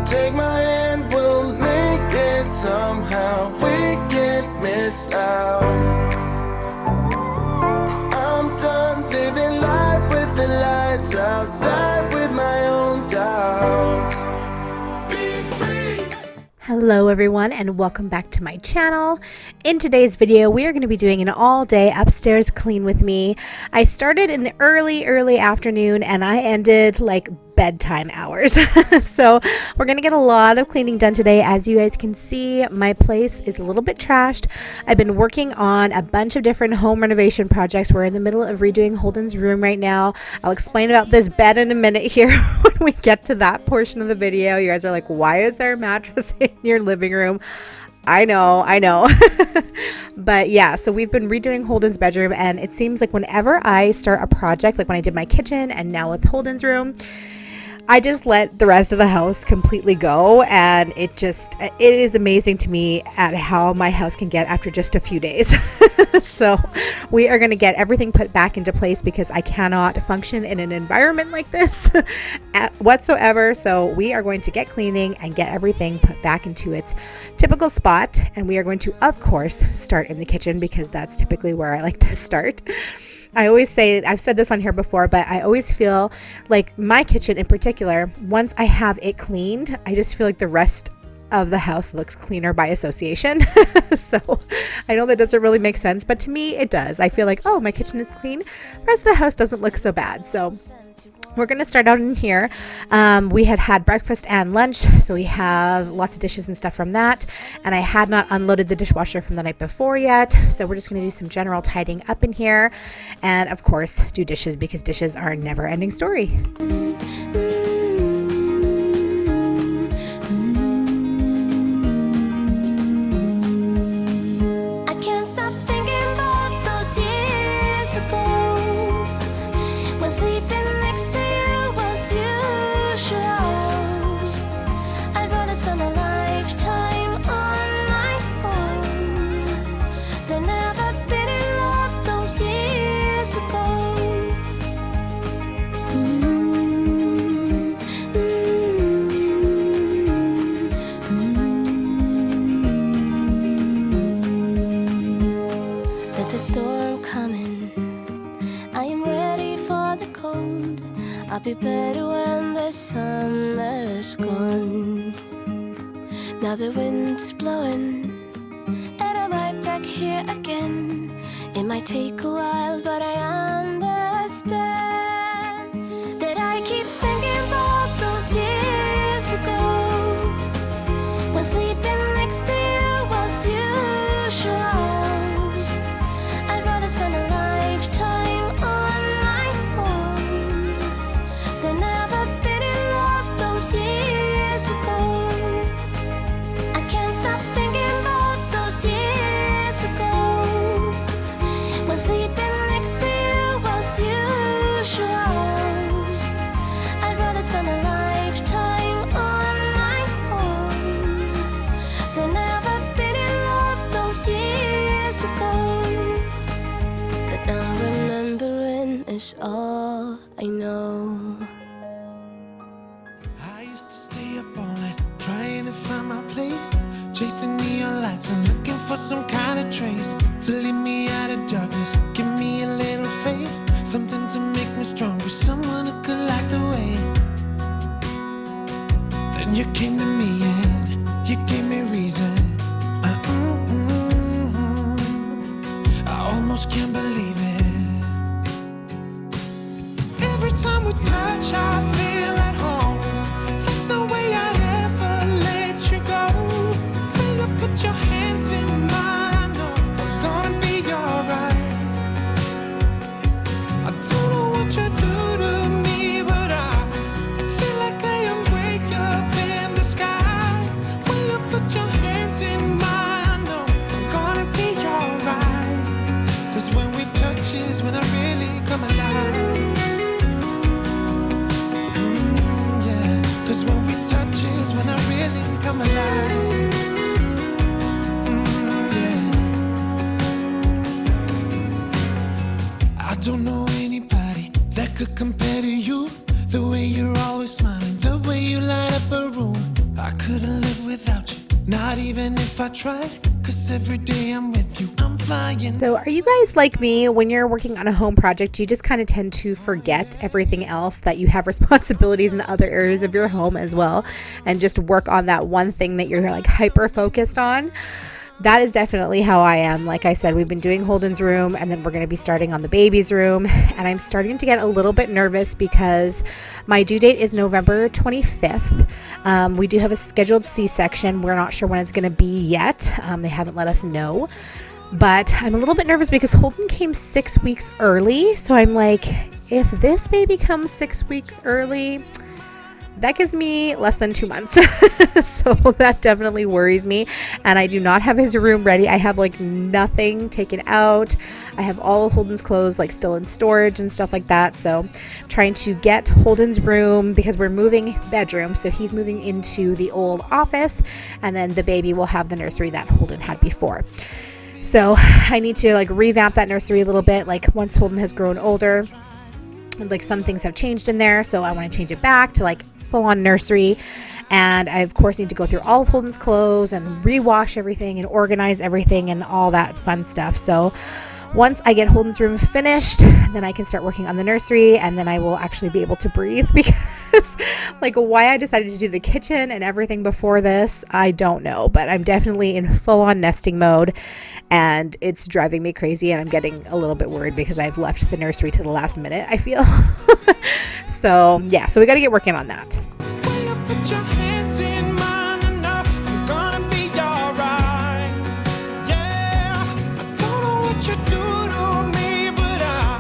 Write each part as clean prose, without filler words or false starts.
Take my hand, we'll make it somehow. We can't miss out. I'm done living life with the lights out. Die with my own doubts. Be free. Hello everyone and welcome back to my channel. In today's video we are going to be doing an all-day upstairs clean with me. I started in the early afternoon and I ended like bedtime hours. So we're going to get a lot of cleaning done today. As you guys can see, my place is a little bit trashed. I've been working on a bunch of different home renovation projects. We're in the middle of redoing Holden's room right now. I'll explain about this bed in a minute here when we get to that portion of the video. You guys are like, why is there a mattress in your living room? I know. But yeah, so we've been redoing Holden's bedroom, and it seems like whenever I start a project, like when I did my kitchen and now with Holden's room, I just let the rest of the house completely go, and it is amazing to me at how my house can get after just a few days. So we are going to get everything put back into place because I cannot function in an environment like this whatsoever. So we are going to get cleaning and get everything put back into its typical spot, and we are going to, of course, start in the kitchen because that's typically where I like to start. I always say, I've said this on here before, but I always feel like my kitchen in particular, once I have it cleaned, I just feel like the rest of the house looks cleaner by association. So I know that doesn't really make sense, but to me it does. I feel like, oh, my kitchen is clean, the rest of the house doesn't look so bad. So we're going to start out in here. We had breakfast and lunch, so we have lots of dishes and stuff from that. And I had not unloaded the dishwasher from the night before yet, so we're just going to do some general tidying up in here. And of course, do dishes because dishes are a never-ending story. I'll be better when the summer's gone. Now the wind's blowing and I'm right back here again. It might take a while, but I understand that I keep thinking about those years ago when sleeping next to you was usual. I'd rather spend a lifetime on my own than ever been in love those years ago. I can't stop thinking about those years ago when sleeping next to you was usual. I'd rather spend a lifetime on my own than ever been in love those years ago. But now remembering is all I know. I used to stay up all night trying to find my place, chasing neon lights and looking for some kind of trace to lead me out of darkness. Give me a little faith, something to make me stronger, someone who could light the way. Then you came to me and you gave me reason. I almost can't believe it. Every time we touch, I feel at home. There's no way I'd ever let you go. Will you put your hands in mine? I know I'm gonna be alright. I don't know what you do to me, but I feel like I am way up in the sky. couldn't live without you, not even if I tried. Cause every day I'm with you, I'm flying. So are you guys like me? When you're working on a home project, you just kind of tend to forget everything else, that you have responsibilities in other areas of your home as well, and just work on that one thing that you're like hyper focused on? That is definitely how I am. Like I said, we've been doing Holden's room, and then we're going to be starting on the baby's room. And I'm starting to get a little bit nervous because my due date is November 25th. We do have a scheduled C-section. We're not sure when it's going to be yet. They haven't let us know. But I'm a little bit nervous because Holden came 6 weeks early. So I'm like, if this baby comes 6 weeks early, that gives me less than 2 months. So that definitely worries me. And I do not have his room ready. I have like nothing taken out. I have all of Holden's clothes like still in storage and stuff like that. So I'm trying to get Holden's room, because we're moving bedroom. So he's moving into the old office, and then the baby will have the nursery that Holden had before. So I need to like revamp that nursery a little bit. Like once Holden has grown older, like some things have changed in there. So I want to change it back to like full-on nursery. And I of course need to go through all of Holden's clothes and rewash everything and organize everything and all that fun stuff. So once I get Holden's room finished, then I can start working on the nursery, and then I will actually be able to breathe, because like why I decided to do the kitchen and everything before this, I don't know, but I'm definitely in full-on nesting mode, and it's driving me crazy, and I'm getting a little bit worried because I've left the nursery to the last minute, I feel. So yeah, so we got to get working on that. When you put your hands in mine, I know I'm gonna be alright. Yeah, I don't know what you do to me, but I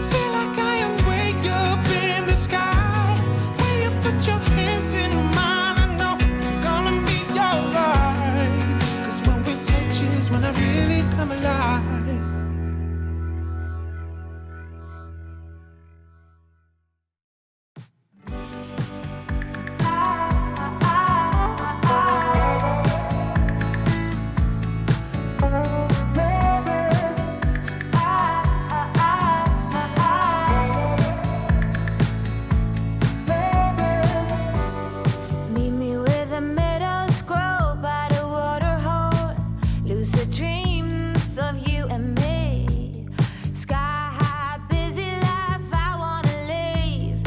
feel like I am way up in the sky. When you put your hands in mine, I know I'm gonna be alright. Cause when we touch is when I really come alive. Meet me where the meadows grow by the water hole. Lucid dreams of you and me. Sky high, busy life, I wanna leave.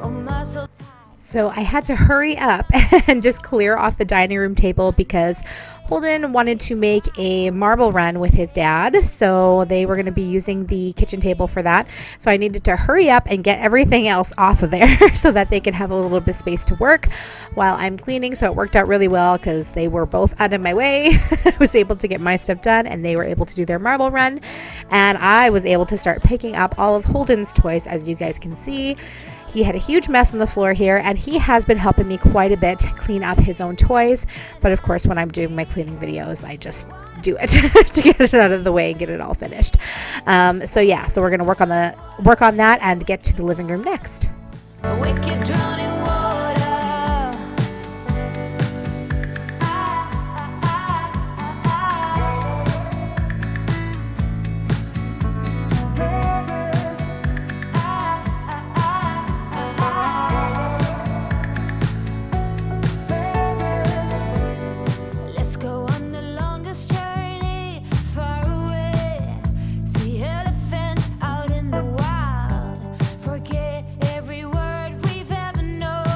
Oh, muscle tight. So I had to hurry up and just clear off the dining room table because Holden wanted to make a marble run with his dad. So they were going to be using the kitchen table for that. So I needed to hurry up and get everything else off of there so that they could have a little bit of space to work while I'm cleaning. So it worked out really well because they were both out of my way. I was able to get my stuff done, and they were able to do their marble run. And I was able to start picking up all of Holden's toys, as you guys can see. He had a huge mess on the floor here, and he has been helping me quite a bit to clean up his own toys. But of course, when I'm doing my cleaning videos, I just do it to get it out of the way and get it all finished. So yeah, so we're gonna work on that and get to the living room next. A wicked drowning water. Let's go on the longest journey far away. See elephants out in the wild. Forget every word we've ever known.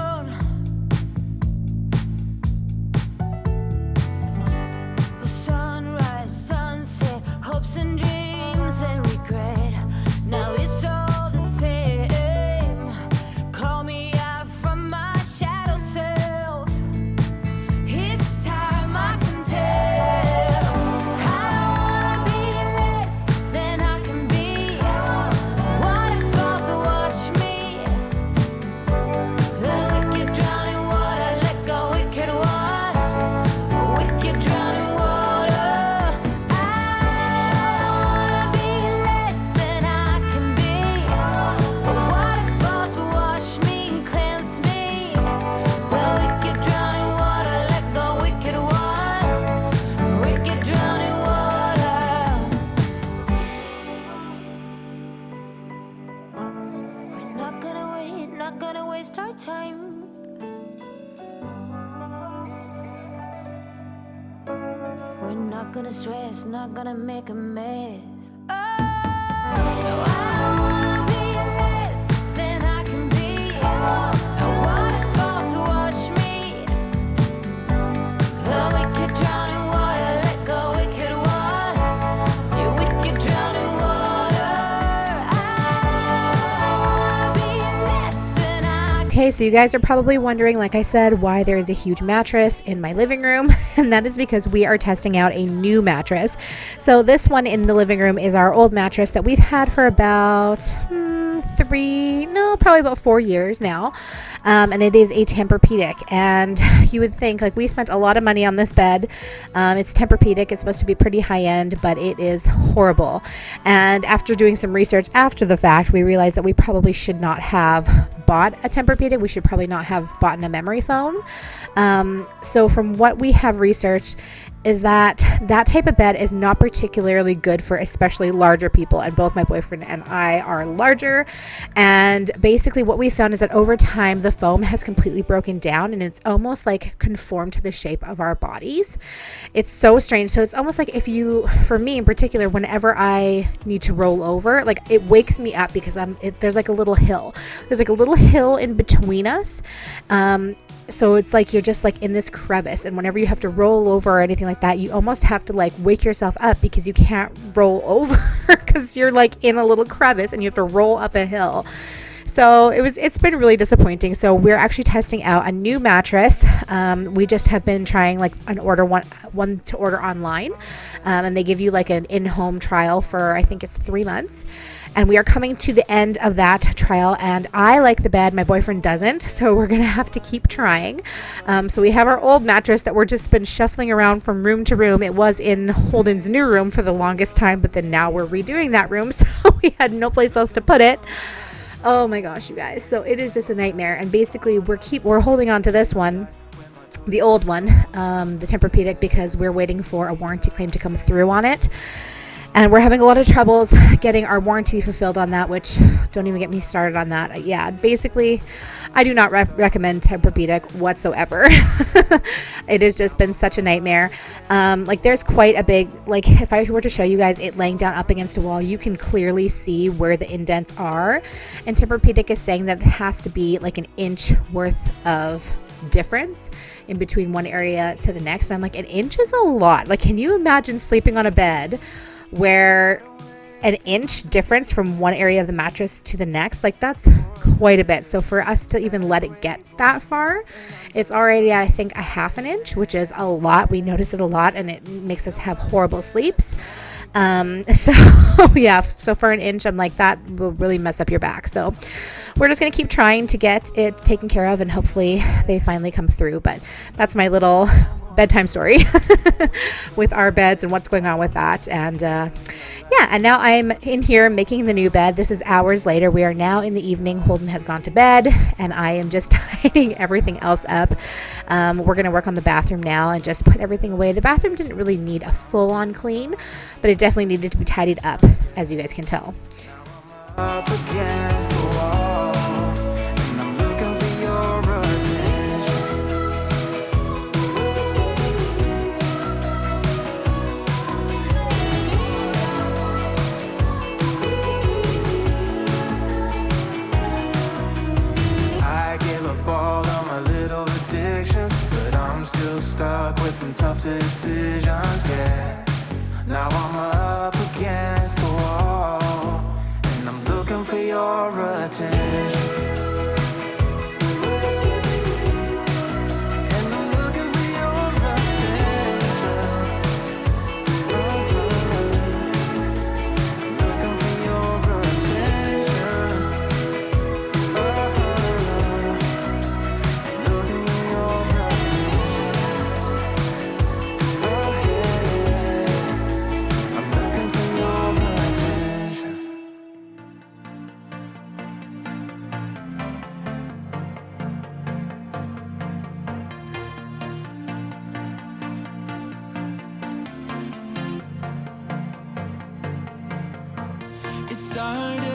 gonna waste our time. We're not gonna stress, not gonna make a mess. Oh, no, I don't wanna be less than I can be. A waterfall to wash me. The wicked drown in water, let go wicked water. You wicked drown in water. I wanna be less than I. Okay, so you guys are probably wondering, like I said, why there is a huge mattress in my living room, and that is because we are testing out a new mattress. So this one in the living room is our old mattress that we've had for about probably about 4 years now, and it is a Tempur-Pedic. And you would think, like, we spent a lot of money on this bed. It's Tempur-Pedic. It's supposed to be pretty high end, but it is horrible. And after doing some research after the fact, we realized that we probably should not have bought a Tempur-Pedic. We should probably not have bought a memory foam. So from what we have researched is that type of bed is not particularly good for especially larger people, and both my boyfriend and I are larger. And basically what we found is that over time the foam has completely broken down, and it's almost like conformed to the shape of our bodies. It's so strange. So it's almost like for me in particular, whenever I need to roll over, like, it wakes me up because there's like a little hill. There's like a little hill in between us. So it's like you're just like in this crevice, and whenever you have to roll over or anything like that, you almost have to like wake yourself up because you can't roll over because you're like in a little crevice and you have to roll up a hill. So it's been really disappointing. So we're actually testing out a new mattress. We just have been trying like one to order online, and they give you like an in-home trial for, I think it's 3 months. And we are coming to the end of that trial, and I like the bed, my boyfriend doesn't, so we're gonna have to keep trying. So we have our old mattress that we're just been shuffling around from room to room. It was in Holden's new room for the longest time, but then now we're redoing that room, so we had no place else to put it. Oh my gosh, you guys. So it is just a nightmare. And basically we're holding on to this one, the old one, the Tempur-Pedic, because we're waiting for a warranty claim to come through on it. And we're having a lot of troubles getting our warranty fulfilled on that, which don't even get me started on that. Yeah, basically, I do not recommend Tempur-Pedic whatsoever. It has just been such a nightmare. Like, there's quite a big, like, if I were to show you guys it laying down up against a wall, you can clearly see where the indents are. And Tempur-Pedic is saying that it has to be like an inch worth of difference in between one area to the next. And I'm like, an inch is a lot. Like, can you imagine sleeping on a bed where an inch difference from one area of the mattress to the next? Like, that's quite a bit. So for us to even let it get that far, it's already, I think, a half an inch, which is a lot. We notice it a lot, and it makes us have horrible sleeps. So yeah, so for an inch, I'm like, that will really mess up your back. So we're just going to keep trying to get it taken care of, and hopefully they finally come through. But that's my little bedtime story with our beds and what's going on with that. And yeah, and now I'm in here making the new bed. This is hours later. We are now in the evening. Holden has gone to bed, and I am just tidying everything else up. We're going to work on the bathroom now and just put everything away. The bathroom didn't really need a full-on clean, but it definitely needed to be tidied up, as you guys can tell. Up against the wall, and I'm looking for your attention. I gave up all of my little addictions, but I'm still stuck with some tough decisions, yeah. Now I'm up against the wall, and I'm looking for your attention. And I'm looking for your attention. Looking for your attention. Looking for your attention. Oh yeah, I'm looking for your attention. It started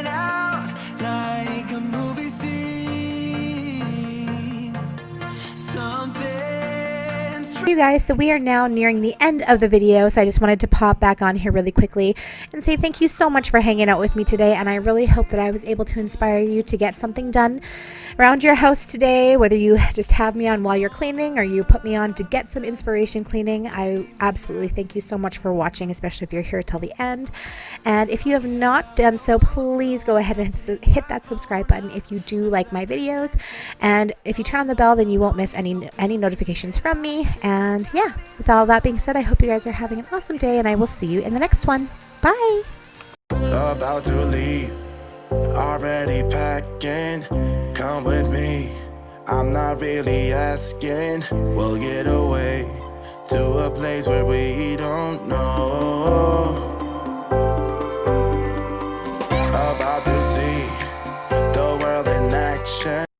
out like a movie You guys, so we are now nearing the end of the video, so I just wanted to pop back on here really quickly and say thank you so much for hanging out with me today, and I really hope that I was able to inspire you to get something done around your house today, whether you just have me on while you're cleaning or you put me on to get some inspiration cleaning. I absolutely thank you so much for watching, especially if you're here till the end. And if you have not done so, please go ahead and hit that subscribe button if you do like my videos, and if you turn on the bell, then you won't miss any notifications from me. And yeah, with all that being said, I hope you guys are having an awesome day, and I will see you in the next one. Bye. About to leave, already packing. Come with me, I'm not really asking. We'll get away to a place where we don't know. About to see the world in action.